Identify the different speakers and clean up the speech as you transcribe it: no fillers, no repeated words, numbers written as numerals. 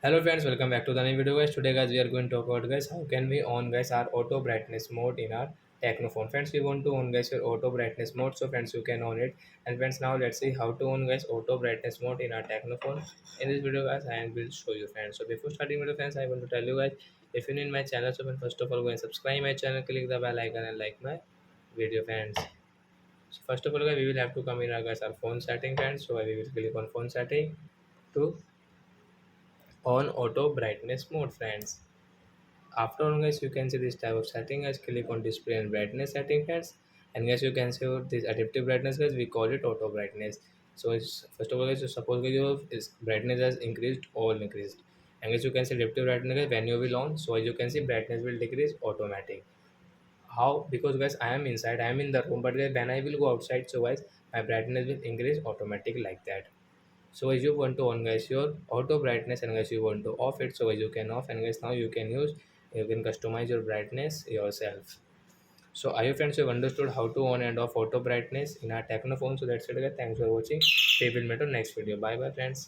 Speaker 1: Hello friends, welcome back to the new video guys. Today guys we are going to talk about guys how can we on guys our auto brightness mode in our techno phone. Friends, we want to on guys your auto brightness mode, so friends you can on it. And friends, now let's see how to on guys auto brightness mode in our techno phone. In this video guys I will show you friends. So before starting video friends, I want to tell you guys, if you're new in my channel, so friends, first of all go and subscribe my channel, click the bell icon and like my video friends. So first of all guys, we will have to come in our guys our phone setting friends. So I will click on phone setting to on auto brightness mode friends. After on guys, you can see this type of setting guys. Click on display and brightness setting friends, and guys you can see this adaptive brightness guys, we call it auto brightness. So it's first of all guys, so suppose guys your is brightness has increased, all increased, and guys you can see adaptive brightness guys, when you will on, so as you can see brightness will decrease automatic. How? Because guys I am inside, I am in the room, but guys when I will go outside, so guys my brightness will increase automatic like that. So as you want to on guys your auto brightness, and guys you want to off it, so as you can off, and guys now you can use, you can customize your brightness yourself. So I hope friends you have understood how to on and off auto brightness in our techno phone. So that's it guys, thanks for watching. We will meet on next video. Bye bye friends.